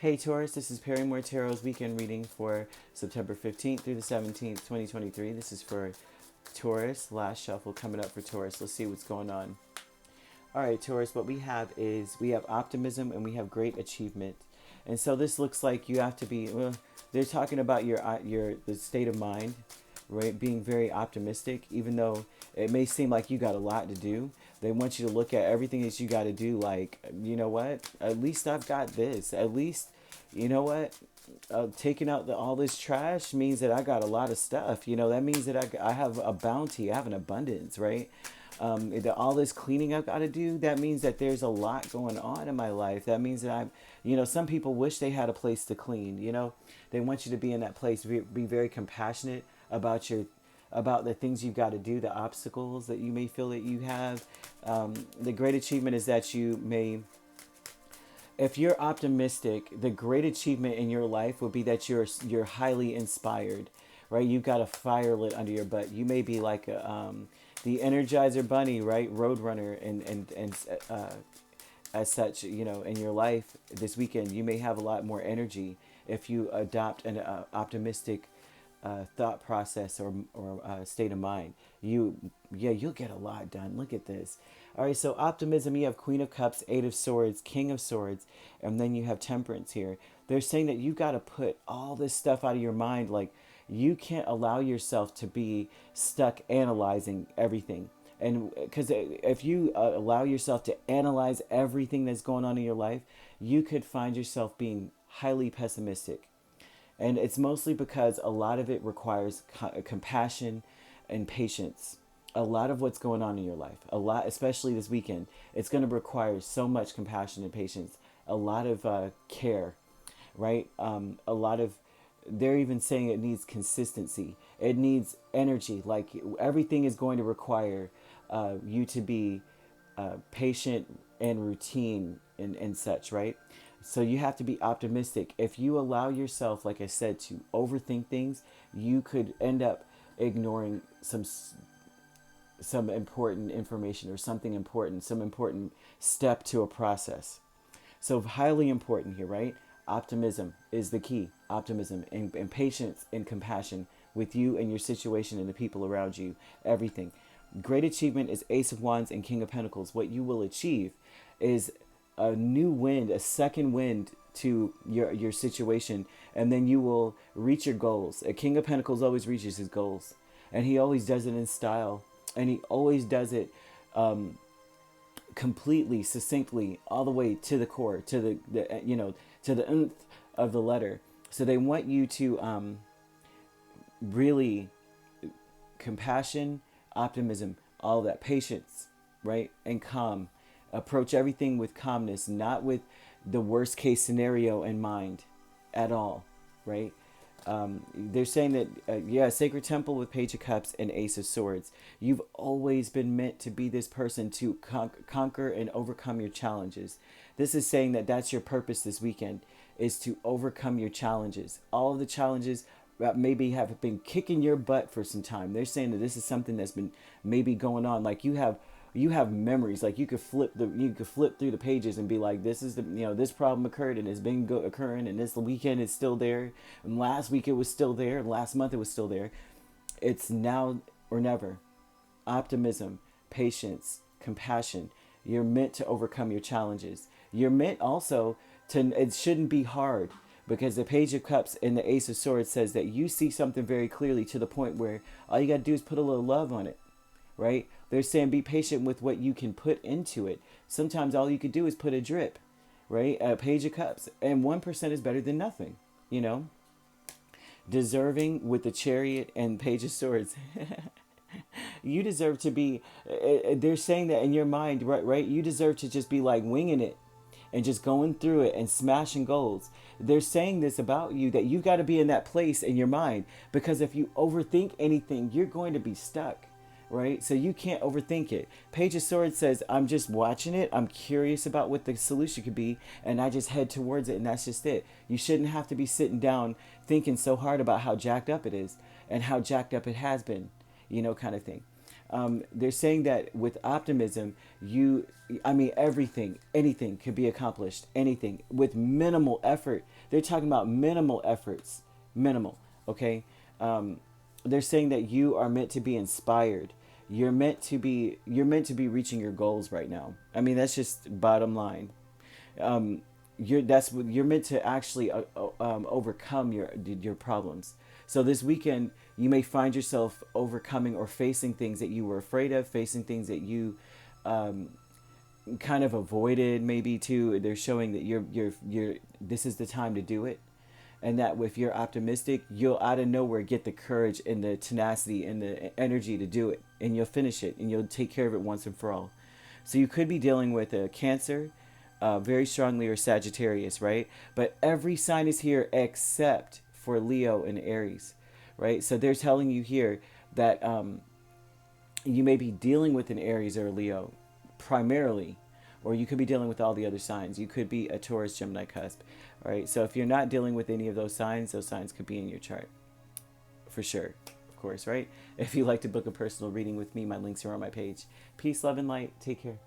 Hey Taurus, this is Perrymore Tarot's weekend reading for September 15th through the 17th, 2023. This is for Taurus, last shuffle coming up for Taurus. Let's see what's going on. All right, Taurus, what we have is we have optimism and we have great achievement. And so this looks like you have to be, they're talking about your the state of mind, right? Being very optimistic, even though it may seem like you got a lot to do. They want you to look at everything that you got to do like, you know what? At least I've got this. At least, you know what? Taking out all this trash means that I got a lot of stuff. You know, that means that I have a bounty, I have an abundance, right? All this cleaning I've got to do, that means that there's a lot going on in my life. That means that some people wish they had a place to clean. They want you to be in that place, be very compassionate about the things you've got to do, the obstacles that you may feel that you have. The great achievement is that if you're optimistic, the great achievement in your life would be that you're highly inspired, right? You've got a fire lit under your butt. You may be like the Energizer Bunny, right? Roadrunner, and as such, in your life this weekend, you may have a lot more energy if you adopt an optimistic thought process or state of mind. You'll get a lot done. Look at this. All right, so optimism, you have Queen of Cups, Eight of Swords, King of Swords, and then you have Temperance here. They're saying that you've got to put all this stuff out of your mind. Like, you can't allow yourself to be stuck analyzing everything. And because if you allow yourself to analyze everything that's going on in your life, you could find yourself being highly pessimistic. And it's mostly because a lot of it requires compassion and patience. A lot of what's going on in your life, a lot, especially this weekend, it's going to require so much compassion and patience, a lot of care, right? A lot of, they're even saying it needs consistency. It needs energy. Like, everything is going to require you to be patient and routine and such, right? So you have to be optimistic. If you allow yourself, like I said, to overthink things, you could end up ignoring some important information or something important, some important step to a process. So highly important here, right? Optimism is the key. Optimism and patience and compassion with you and your situation and the people around you, everything. Great achievement is Ace of Wands and King of Pentacles. What you will achieve is a new wind, a second wind to your situation, and then you will reach your goals. A King of Pentacles always reaches his goals, and he always does it in style, and he always does it completely, succinctly, all the way to the core, to to the nth of the letter. So they want you to really compassion, optimism, all that, patience, right, and calm. Approach everything with calmness, not with the worst case scenario in mind at all, right? They're saying that, Sacred Temple with Page of Cups and Ace of Swords. You've always been meant to be this person to conquer and overcome your challenges. This is saying that that's your purpose this weekend, is to overcome your challenges. All of the challenges that maybe have been kicking your butt for some time. They're saying that this is something that's been maybe going on. Like, you have memories. Like, you could flip through the pages and be like, this is this problem occurred and it's been occurring, and this weekend is still there, and last week it was still there, and last month it was still there. It's now or never. Optimism, patience, compassion. You're meant to overcome your challenges. You're meant also to, it shouldn't be hard, because the Page of Cups and the Ace of Swords says that you see something very clearly to the point where all you got to do is put a little love on it, right? They're saying be patient with what you can put into it. Sometimes all you could do is put a drip, right? A Page of Cups. And 1% is better than nothing, Deserving with the Chariot and Page of Swords. You deserve to be, they're saying that in your mind, right? You deserve to just be like winging it and just going through it and smashing goals. They're saying this about you, that you got to be in that place in your mind, because if you overthink anything, you're going to be stuck. Right? So you can't overthink it. Page of Swords says, I'm just watching it. I'm curious about what the solution could be, and I just head towards it, and that's just it. You shouldn't have to be sitting down thinking so hard about how jacked up it is and how jacked up it has been, kind of thing. They're saying that with optimism, anything can be accomplished, anything with minimal effort. They're talking about minimal efforts, minimal. Okay, they're saying that you are meant to be inspired. You're meant to be reaching your goals right now. I mean, that's just bottom line. You're meant to actually overcome your problems. So this weekend you may find yourself overcoming or facing things that you were afraid of, facing things that you kind of avoided maybe too. They're showing that you're this is the time to do it, and that if you're optimistic, you'll out of nowhere get the courage and the tenacity and the energy to do it, and you'll finish it and you'll take care of it once and for all. So you could be dealing with a Cancer, very strongly, or Sagittarius, right? But every sign is here except for Leo and Aries, right? So they're telling you here that you may be dealing with an Aries or a Leo primarily, or you could be dealing with all the other signs. You could be a Taurus, Gemini cusp, all right? So if you're not dealing with any of those signs could be in your chart for sure, of course, right? If you'd like to book a personal reading with me, my links are on my page. Peace, love, and light. Take care.